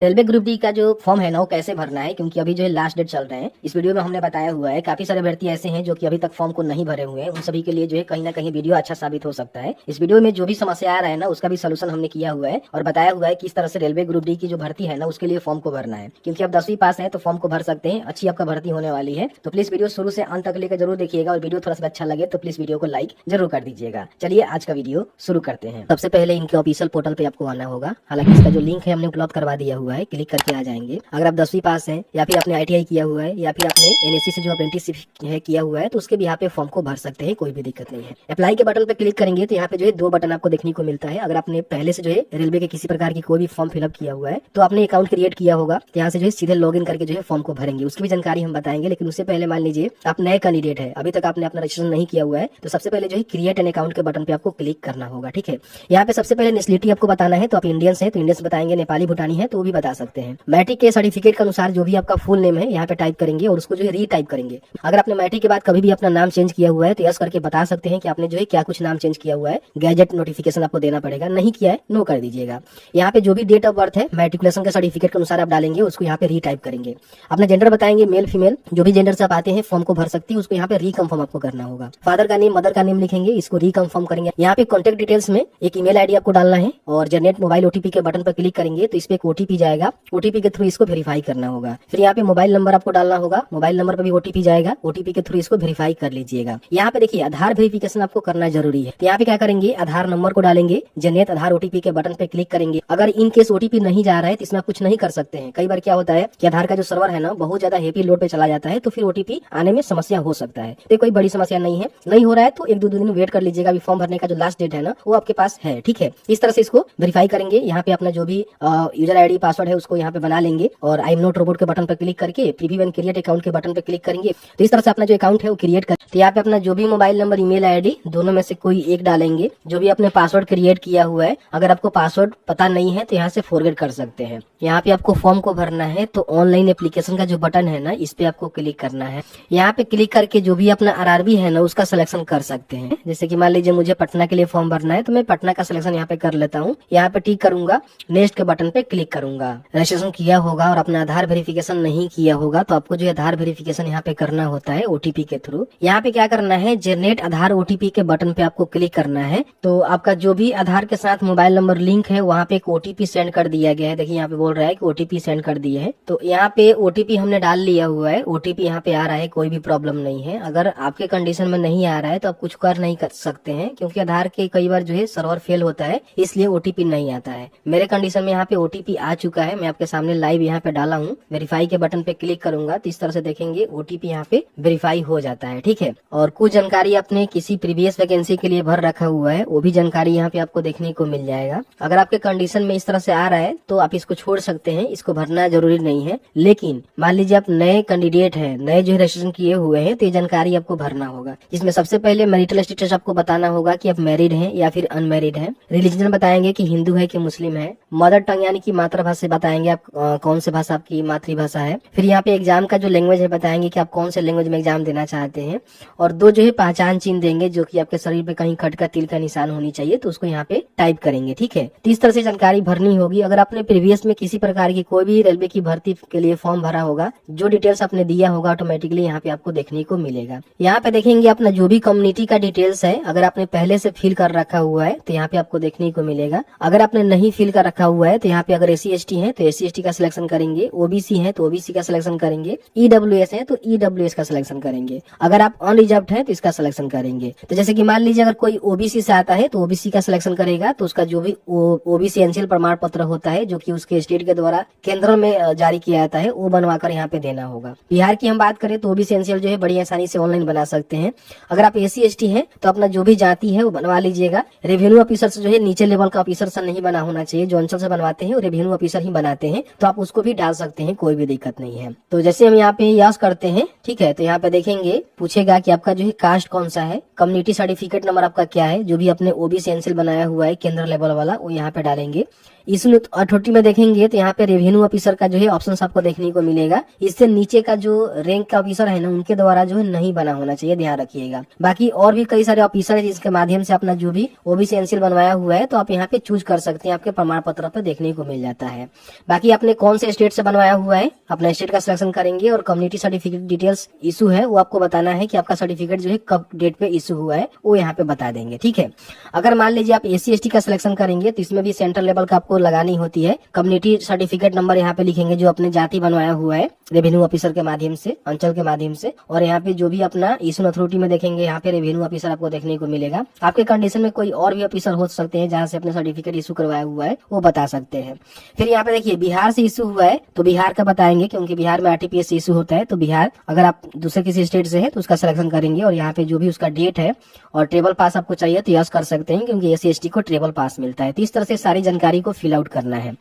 Railway group D का जो form है ना वो कैसे भरना है, क्योंकि अभी जो है लास्ट डेट चल रहे हैं। इस वीडियो में हमने बताया हुआ है। काफी सारे अभ्यर्थी ऐसे हैं जो कि अभी तक फॉर्म को नहीं भरे हुए हैं। उन सभी के लिए जो है कहीं ना कहीं वीडियो अच्छा साबित हो सकता है। इस वीडियो में जो भी समस्या आ रहा है ना उसका भी सोल्यूशन हमने किया हुआ है और बताया हुआ है किस तरह से रेलवे ग्रुप डी की जो भर्ती है ना उसके लिए फॉर्म को भरना है। क्योंकि आप 10वीं पास है तो फॉर्म को भर सकते हैं, अच्छी आपका भर्ती होने वाली है। तो प्लीज वीडियो शुरू से अंत तक लेकर जरूर देखिएगा और वीडियो थोड़ा सा अच्छा लगे तो प्लीज वीडियो को लाइक जरूर कर दीजिएगा। चलिए आज का वीडियो शुरू करते हैं। सबसे पहले इनके ऑफिशियल पोर्टल पे आपको आना होगा। हालांकि इसका जो लिंक है हमने उपलब्ध करवा दिया हुआ है, क्लिक करके आ जाएंगे। अगर आप 10वीं पास हैं या फिर आपने ITI किया हुआ है या फिर आपने NSC से जो अप्रेंटिसशिप है किया हुआ है तो उसके भी यहाँ पे फॉर्म को भर सकते हैं, कोई भी दिक्कत नहीं है। अप्लाई के बटन पे क्लिक करेंगे तो यहाँ पे जो है 2 बटन आपको देखने को मिलता है। अगर आपने पहले से जो है रेलवे के किसी प्रकार की कोई भी फॉर्म फिलअप किया हुआ है तो आपने अकाउंट क्रिएट किया होगा, तो यहाँ से जो है सीधे लॉगिन करके जो है फॉर्म को भरेंगे। उसकी भी जानकारी हम बताएंगे, लेकिन उससे पहले मान लीजिए आप नए कैंडिडेट है, अभी तक आपने अपना रजिस्ट्रेशन नहीं किया हुआ है, तो सबसे पहले जो है क्रिएट एन अकाउंट के बटन पे आपको क्लिक करना होगा। ठीक है, यहाँ पे सबसे पहले नेशनलिटी आपको बताना है। तो आप इंडियंस है तो इंडियंस बताएंगे, नेपाली भूटानी है तो वो भी बता सकते हैं। मैट्रिक के सर्टिफिकेट के अनुसार जो भी आपका फुल नेम है यहाँ पे टाइप करेंगे और उसको जो है रीटाइप करेंगे। अगर आपने मैट्रिक के बाद कभी भी अपना नाम चेंज किया हुआ है तो यस करके बता सकते हैं कि आपने जो है क्या कुछ नाम चेंज किया हुआ है। गैजेट नोटिफिकेशन आपको देना पड़ेगा, नहीं किया है नो कर दीजिएगा। यहाँ पे जो भी डेट ऑफ बर्थ है मैट्रिकुलेशन के सर्टिफिकेट के अनुसार आप डालेंगे, उसको यहाँ पे रीटाइप करेंगे। अपना जेंडर बताएंगे, मेल फीमेल जो भी जेंडर से आप आते हैं फॉर्म को भर सकती है, उसको यहाँ पे रिकन्फर्म आपको करना होगा। फादर का नेम मदर का नेम लिखेंगे, इसको रिकन्फर्म करेंगे। यहाँ पे कॉन्टेक्ट डिटेल्स में एक ईमेल आईडी आपको डालना है और जनरेट मोबाइल OTP के बटन पर क्लिक करेंगे तो इस पे एक OTP जाएगा। OTP के थ्रू इसको वेरीफाई करना होगा। फिर यहाँ पे मोबाइल नंबर आपको डालना होगा, मोबाइल नंबर पर भी OTP जाएगा, OTP के थ्रू इसको वेरीफाई कर लीजिएगा। यहाँ पे देखिए आधार वेरिफिकेशन आपको करना जरूरी है। तो यहाँ पे क्या करेंगे, आधार नंबर को डालेंगे, जनरेट आधार OTP के बटन पे क्लिक करेंगे। अगर इन केस OTP नहीं जा रहा है तो इसमें आप कुछ नहीं कर सकते हैं। कई बार क्या होता है कि आधार का जो सर्वर है ना बहुत ज्यादा हेवी लोड पे चला जाता है तो फिर OTP आने में समस्या हो सकता है। तो कोई बड़ी समस्या नहीं है, नहीं हो रहा है तो 1-2 दिन वेट कर लीजिएगा। अभी फॉर्म भरने का जो लास्ट डेट है ना वो आपके पास है। ठीक है, इस तरह से इसको वेरीफाई करेंगे। यहाँ पे अपना जो भी यूजर ID पासवर्ड है उसको यहाँ पे बना लेंगे और आई एम नॉट रोबोट के बटन पर क्लिक करके प्रीव्यू एंड क्रिएट अकाउंट के बटन पर क्लिक करेंगे। तो इस तरह से अपना जो अकाउंट है वो क्रिएट कर। तो यहाँ पे अपना जो भी मोबाइल नंबर ईमेल ID दोनों में से कोई एक डालेंगे। जो भी अपने पासवर्ड क्रिएट किया हुआ है, अगर आपको पासवर्ड पता नहीं है तो यहाँ से फॉरगेट कर सकते हैं। यहाँ पे आपको फॉर्म को भरना है तो ऑनलाइन एप्लीकेशन का जो बटन है ना इस पे आपको क्लिक करना है। यहाँ पे क्लिक करके जो भी अपना RRB है ना उसका सिलेक्शन कर सकते हैं। जैसे कि मान लीजिए मुझे पटना के लिए फॉर्म भरना है तो मैं पटना का सिलेक्शन यहाँ पे कर लेता हूँ। यहाँ पे टिक करूंगा, नेक्स्ट के बटन पे क्लिक करूंगा। रजिस्ट्रेशन किया होगा और अपना आधार वेरिफिकेशन नहीं किया होगा तो आपको जो आधार वेरिफिकेशन यहाँ पे करना होता है OTP के थ्रू। यहाँ पे क्या करना है, जनरेट आधार OTP के बटन पे आपको क्लिक करना है। तो आपका जो भी आधार के साथ मोबाइल नंबर लिंक है वहाँ पे एक OTP सेंड कर दिया गया है। देखिए यहाँ पे बोल रहा है कि OTP सेंड कर दिए है। तो यहाँ पे OTP हमने डाल लिया हुआ है, OTP यहाँ पे आ रहा है, कोई भी प्रॉब्लम नहीं है। अगर आपके कंडीशन में नहीं आ रहा है तो आप कुछ कर नहीं कर सकते हैं, क्योंकि आधार के कई बार जो है सर्वर फेल होता है इसलिए OTP नहीं आता है। मेरे कंडीशन में यहाँ पे OTP आ चुका है, मैं आपके सामने लाइव यहाँ पे डाला हूँ। वेरीफाई के बटन पे क्लिक करूंगा तो इस तरह से देखेंगे OTP यहाँ पे वेरीफाई हो जाता है। ठीक है, और कुछ जानकारी आपने किसी प्रीवियस वैकेंसी के लिए भर रखा हुआ है वो भी जानकारी यहाँ पे आपको देखने को मिल जाएगा। अगर आपके कंडीशन में इस तरह से आ रहा है तो आप इसको छोड़ सकते हैं, इसको भरना जरूरी नहीं है। लेकिन मान लीजिए आप नए कैंडिडेट है, नए जो रजिस्ट्रेशन किए हुए हैं तो ये जानकारी आपको भरना होगा। इसमें सबसे पहले मैरिटल स्टेटस आपको बताना होगा कि आप मैरिड हैं या फिर अनमैरिड हैं। रिलीजन बताएंगे कि हिंदू है कि मुस्लिम है। मदर टंग यानी कि मातृभाषा बताएंगे आप कौन से भाषा आपकी मातृभाषा है। फिर यहाँ पे एग्जाम का जो लैंग्वेज है बताएंगे कि आप कौन से लैंग्वेज में एग्जाम देना चाहते हैं। और 2 जो है पहचान चिन्ह देंगे जो कि आपके शरीर पे कहीं खट का तिल का निशान होनी चाहिए, तो उसको यहाँ पे टाइप करेंगे। ठीक है, तो इस तरह से जानकारी भरनी होगी। अगर आपने प्रीवियस में किसी प्रकार की कोई भी रेलवे की भर्ती के लिए फॉर्म भरा होगा, जो डिटेल्स आपने दिया होगा ऑटोमेटिकली यहाँ पे आपको देखने को मिलेगा। यहाँ पे देखेंगे अपना जो भी कम्युनिटी का डिटेल्स है, अगर आपने पहले से फिल कर रखा हुआ है तो यहाँ पे आपको देखने को मिलेगा। अगर आपने नहीं फिल कर रखा हुआ है तो यहाँ पे अगर SC ST है तो SC ST का सिलेक्शन करेंगे, OBC है तो OBC का सिलेक्शन करेंगे, EWS है तो EWS का सिलेक्शन करेंगे। अगर आप अनरिजर्व्ड है तो इसका सिलेक्शन करेंगे। तो जैसे कि मान लीजिए अगर कोई OBC से आता है तो OBC का सिलेक्शन करेगा तो उसका जो भी OBC एनसीएल प्रमाण पत्र होता है जो कि उसके स्टेट के द्वारा केंद्र में जारी किया जाता है वो बनवाकर यहाँ पे देना होगा। बिहार की हम बात करें तो OBC एनसीएल जो है बड़ी आसानी से ऑनलाइन बना सकते हैं। अगर आप SC ST है तो अपना जो भी जाति है वो बनवा लीजिएगा। रेवेन्यू ऑफिसर से जो है नीचे लेवल का ऑफिसर से नहीं बना होना चाहिए, जो अंचल से बनवाते हैं वो रेवेन्यू ऑफिसर ही बनाते हैं, तो आप उसको भी डाल सकते हैं, कोई भी दिक्कत नहीं है। तो जैसे हम यहाँ पे यस करते हैं, ठीक है, तो यहाँ पे देखेंगे पूछेगा कि आपका जो है कास्ट कौन सा है, कम्युनिटी सर्टिफिकेट नंबर आपका क्या है, जो भी अपने OBC एनसीएल बनाया हुआ है केंद्र लेवल वाला वो यहाँ पे डालेंगे। इशू अथॉरिटी में देखेंगे तो यहाँ पे रेवेन्यू ऑफिसर का जो है ऑप्शन आपको देखने को मिलेगा। इससे नीचे का जो रैंक का ऑफिसर है ना, उनके द्वारा जो है नहीं बना होना चाहिए, ध्यान रखिएगा। बाकी और भी कई सारे ऑफिसर है जिसके माध्यम से अपना जो भी ओबीसी एनसीएल बनवाया हुआ है तो आप यहाँ पे चूज कर सकते हैं, आपके प्रमाण पत्र पे देखने को मिल जाता है। बाकी आपने कौन से स्टेट से बनवाया हुआ है, अपना स्टेट का सिलेक्शन करेंगे और कम्युनिटी सर्टिफिकेट डिटेल्स इशू है वो आपको बताना है कि आपका सर्टिफिकेट जो है कब डेट पे इशू हुआ है वो यहाँ पे बता देंगे, ठीक है। अगर मान लीजिए आप एससी एसटी का सिलेक्शन करेंगे तो इसमें भी सेंट्रल लेवल का आपको लगानी होती है। कम्युनिटी सर्टिफिकेट नंबर यहाँ पे लिखेंगे जो अपने जाति बनवाया हुआ है रेवेन्यू ऑफिसर के माध्यम से, अंचल के माध्यम से, और यहाँ पे जो भी अपना इशू अथॉरिटी में देखेंगे यहाँ पे रेवेन्यू ऑफिसर आपको देखने को मिलेगा। आपके कंडीशन में कोई और भी ऑफिसर हो सकते हैं जहाँ से अपने सर्टिफिकेट इशू करवाया हुआ है वो बता सकते हैं। फिर यहाँ पे देखिए बिहार से इशू हुआ है तो बिहार का बताएंगे, क्योंकि बिहार में आरटीपीएस से इशू होता है। तो बिहार अगर आप दूसरे किसी स्टेट से है तो उसका सिलेक्शन करेंगे और यहाँ पे जो भी उसका डेट है और ट्रेवल पास आपको चाहिए तो यस कर सकते हैं, क्योंकि एससी एसटी को ट्रेवल पास मिलता है। तो इस तरह से सारी जानकारी को फिल आउट करना है।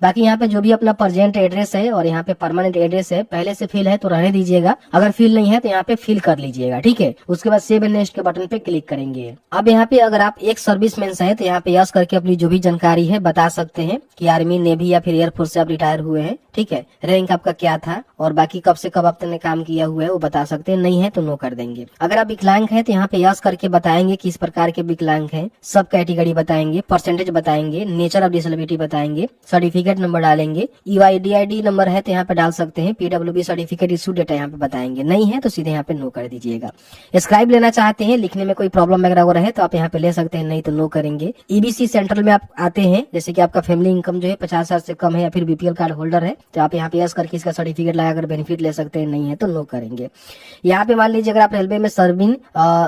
बाकी यहाँ पे जो भी अपना प्रेजेंट एड्रेस है और यहाँ पे परमानेंट एड्रेस है, पहले से फिल है तो रहने दीजिएगा, अगर फिल नहीं है तो यहाँ पे फिल कर लीजिएगा, ठीक है। उसके बाद सेव एंड नेक्स्ट के बटन पे क्लिक करेंगे। अब यहाँ पे अगर आप एक सर्विसमैन है तो यहाँ पे यस करके अपनी जो भी जानकारी है बता सकते हैं कि आर्मी, नेवी या फिर एयरफोर्स से आप रिटायर हुए हैं, ठीक है। रैंक आपका क्या था और बाकी कब से कब आपने काम किया हुआ है वो बता सकते हैं, नहीं है तो नो कर देंगे। अगर आप विकलांग है तो यहाँ पे यस करके बताएंगे किस प्रकार के विकलांग है, सब कैटेगरी बताएंगे, परसेंटेज बताएंगे, नेचर ऑफ डिसेबिलिटी बताएंगे, सर्टिफिकेट नंबर डालेंगे, यूआईडीआईडी नंबर है तो यहाँ पे डाल सकते हैं, पीडब्ल्यूबी सर्टिफिकेट इशू डेटा यहाँ पे बताएंगे, नहीं है तो सीधे यहाँ पे नो कर दीजिएगा। स्क्राइब लेना चाहते हैं, लिखने में कोई प्रॉब्लम वगैरह रहे तो आप यहाँ पे ले सकते हैं, नहीं तो नो करेंगे। ईबीसी सेंट्रल में आप आते हैं, जैसे कि आपका फैमिली इनकम जो है 50,000 से कम है या फिर बीपीएल कार्ड होल्डर है तो आप यहाँ पे यस करके इसका सर्टिफिकेट लगाकर बेनिफिट ले सकते हैं, नहीं है तो नो करेंगे। यहाँ पे मान लीजिए अगर आप रेलवे में सर्विंग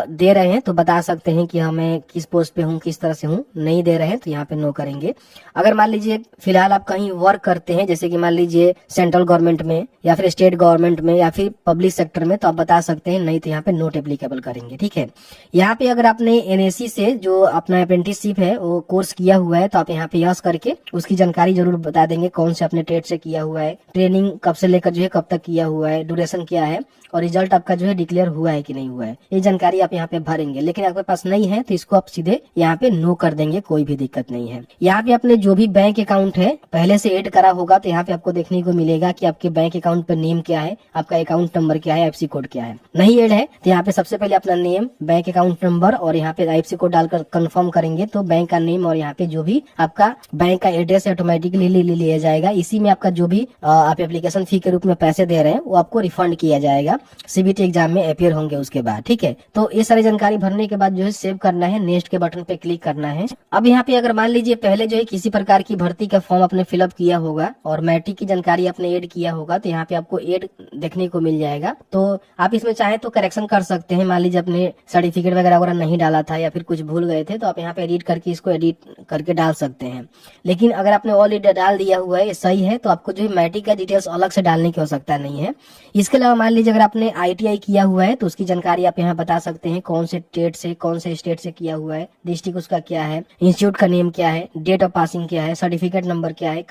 दे रहे हैं तो बता सकते हैं कि हमें किस पोस्ट पे हूँ, किस तरह से हूँ, नहीं दे रहे हैं तो यहाँ पे नो करेंगे। अगर मान लीजिए फिलहाल आप कहीं वर्क करते हैं, जैसे कि मान लीजिए सेंट्रल गवर्नमेंट में या फिर स्टेट गवर्नमेंट में या फिर पब्लिक सेक्टर में, तो आप बता सकते हैं, नहीं तो यहाँ पे नोट एप्लीकेबल करेंगे, ठीक है। यहाँ पे अगर आपने एनएसी से जो अपना अप्रेंटिसशिप है वो कोर्स किया हुआ है तो आप यहाँ पे यस करके उसकी जानकारी जरूर बता देंगे, कौन से अपने ट्रेड से किया हुआ है, ट्रेनिंग कब से लेकर जो है कब तक किया हुआ है, ड्यूरेशन क्या है और रिजल्ट आपका जो है डिक्लेयर हुआ है कि नहीं हुआ है, ये जानकारी आप यहाँ पे भरेंगे। लेकिन आपके पास नहीं है तो इसको आप सीधे यहाँ पे नो कर देंगे, कोई भी दिक्कत नहीं है। यहाँ पे अपने जो भी बैंक अकाउंट है पहले से ऐड करा होगा तो यहाँ पे आपको देखने को मिलेगा कि आपके बैंक अकाउंट पे नेम क्या है, आपका अकाउंट नंबर क्या है, आईएफएससी कोड क्या है। नहीं ऐड है तो यहाँ पे सबसे पहले अपना नेम, बैंक अकाउंट नंबर और यहाँ पे आईएफएससी कोड डालकर कंफर्म करेंगे तो बैंक का नेम और यहाँ पे जो भी आपका बैंक का एड्रेस ऑटोमेटिकली लिया जाएगा। इसी में आपका जो भी आप एप्लीकेशन फी के रूप में पैसे दे रहे हैं वो आपको रिफंड किया जाएगा, सीबीटी एग्जाम में अपियर होंगे उसके बाद, ठीक है। तो ये सारी जानकारी भरने के बाद जो है सेव करना है, नेक्स्ट के बटन पे क्लिक करना है। अब यहाँ पे अगर मान लीजिए पहले जो है किसी प्रकार की भर्ती का फॉर्म आपने फिलअप किया होगा और मैट्रिक की जानकारी आपने ऐड किया होगा तो यहाँ पे आपको ऐड देखने को मिल जाएगा। तो आप इसमें चाहे तो करेक्शन कर सकते हैं, मान लीजिए अपने सर्टिफिकेट वगैरह नहीं डाला था या फिर कुछ भूल गए थे तो आप यहाँ पे एडिट करके इसको एडिट करके डाल सकते हैं। लेकिन अगर आपने ऑलरेडी डाल दिया हुआ है सही है तो आपको जो है मैट्रिक का डिटेल्स अलग से डालने की आवश्यकता नहीं है। इसके अलावा मान लीजिए अगर आपने आईटीआई किया हुआ है तो उसकी जानकारी आप यहाँ बता सकते हैं, कौन से ट्रेड से कौन से स्टेट से किया हुआ है, डिस्ट्रिक्ट उसका क्या है, इंस्टीट्यूट का नेम क्या है, डेट ऑफ पासिंग क्या है, सर्टिफिकेट नंबर क्या है,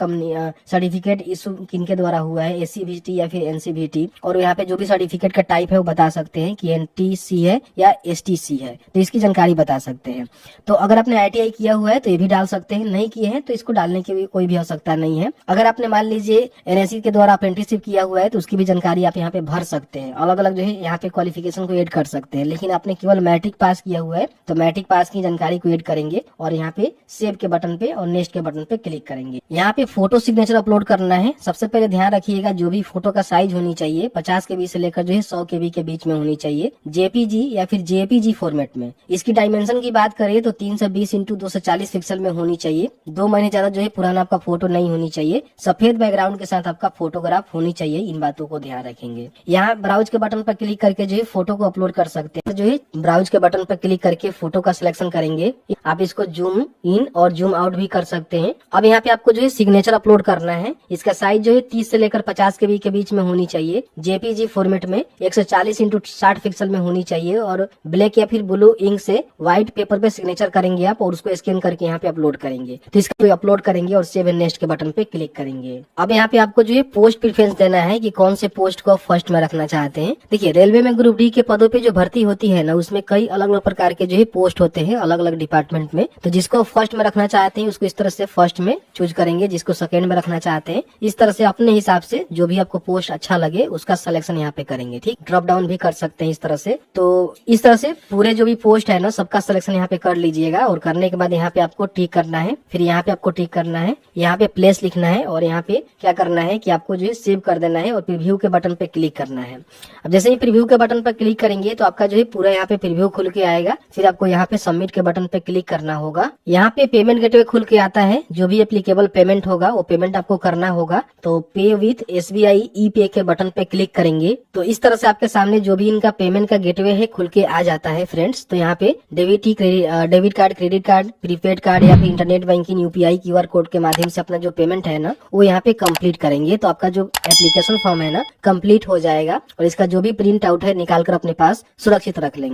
सर्टिफिकेट इशू किनके द्वारा हुआ है, एससीबीटी या फिर एनसीबीटी, और यहाँ पे जो भी सर्टिफिकेट का टाइप है वो बता सकते हैं कि एनटीसी है या एसटीसी है, तो इसकी जानकारी बता सकते हैं। तो अगर आपने आईटीआई किया हुआ है तो ये भी डाल सकते हैं, नहीं किए हैं तो इसको डालने की भी कोई भी आवश्यकता नहीं है। अगर आपने मान लीजिए एनएससी के द्वारा अप्रेंटिसशिप किया हुआ है तो उसकी भी जानकारी आप यहाँ पे भर सकते हैं, अलग अलग जो है यहाँ पे क्वालिफिकेशन को ऐड कर सकते हैं। लेकिन आपने केवल मैट्रिक पास किया हुआ है तो मैट्रिक पास की जानकारी को ऐड करेंगे और यहाँ पे सेव के बटन पे और नेक्स्ट के बटन पे क्लिक करेंगे। यहाँ पे फोटो सिग्नेचर अपलोड करना है। सबसे पहले ध्यान रखिएगा जो भी फोटो का साइज होनी चाहिए 50 KB से लेकर जो है 100 KB के बीच में होनी चाहिए, जेपीजी या फिर जेपीजी फॉर्मेट में। इसकी डायमेंशन की बात करें तो 320 × 240 पिक्सल में होनी चाहिए। 2 महीने ज्यादा जो है पुराना आपका फोटो नहीं होनी चाहिए। सफेद बैकग्राउंड के साथ आपका फोटोग्राफ होनी चाहिए, इन बातों को ध्यान रखेंगे। यहाँ ब्राउज के बटन पर क्लिक करके जो है फोटो को अपलोड कर सकते हैं। जो है ब्राउज के बटन पर क्लिक करके फोटो का सिलेक्शन करेंगे, आप इसको जूम इन और जूम आउट भी कर सकते हैं। अब यहाँ पे आपको जो है सिग्नेचर अपलोड करना है। इसका साइज जो है 30 से लेकर 50 KB के बीच में होनी चाहिए। जेपीजी फॉर्मेट में 140 × 60 पिक्सल में होनी चाहिए और ब्लैक या फिर ब्लू इंक से व्हाइट पेपर पे सिग्नेचर करेंगे आप और उसको स्कैन करके यहाँ पे अपलोड करेंगे। तो इसको अपलोड करेंगे और सेव एंड नेक्स्ट के बटन पे क्लिक करेंगे। अब यहाँ पे आपको जो है पोस्ट प्रेफरेंस देना रहा है कि कौन से पोस्ट को आप फर्स्ट में रखना चाहते हैं। देखिए, रेलवे में ग्रुप डी के पदों पे जो भर्ती होती है ना, उसमें कई अलग अलग प्रकार के जो है पोस्ट होते हैं अलग अलग डिपार्टमेंट में। तो जिसको फर्स्ट में रखना चाहते हैं उसको इस तरह से फर्स्ट में चूज करेंगे, जिसको सेकंड में रखना चाहते हैं इस तरह से अपने हिसाब से जो भी आपको पोस्ट अच्छा लगे उसका सिलेक्शन यहाँ पे करेंगे। ठीक, ड्रॉप डाउन भी कर सकते हैं इस तरह से। तो इस तरह से पूरे जो भी पोस्ट है ना सबका सिलेक्शन यहाँ पे कर लीजिएगा, और करने के बाद यहाँ पे आपको टिक करना है, फिर यहाँ पे आपको टिक करना है, यहाँ पे प्लेस लिखना है, और यहाँ पे क्या करना है कि आपको जो है सेव कर देना है और प्रीव्यू के बटन पे क्लिक करना है। अब जैसे ही प्रीव्यू के बटन पर क्लिक करेंगे तो आपका जो है पूरा यहाँ पे प्रीव्यू खुल के आएगा। फिर आपको यहाँ पे सबमिट के बटन पे क्लिक करना होगा। यहाँ पे पेमेंट गेटवे खुल के आता है, जो भी एप्लीकेबल पेमेंट होगा वो पेमेंट आपको करना होगा। तो पे विथ SBI ई-पे के बटन पे क्लिक करेंगे तो इस तरह से आपके सामने जो भी इनका पेमेंट का गेटवे है खुल के आ जाता है फ्रेंड्स। तो यहाँ पे debit card, credit card, prepaid card या फिर internet banking, UPI QR code के माध्यम से अपना जो पेमेंट है ना वो यहाँ पे कंप्लीट करेंगे। तो आपका जो एप्लीकेशन फॉर्म है ना कंप्लीट हो जाएगा, और इसका जो भी प्रिंट आउट है निकाल कर अपने पास सुरक्षित रख लेंगे।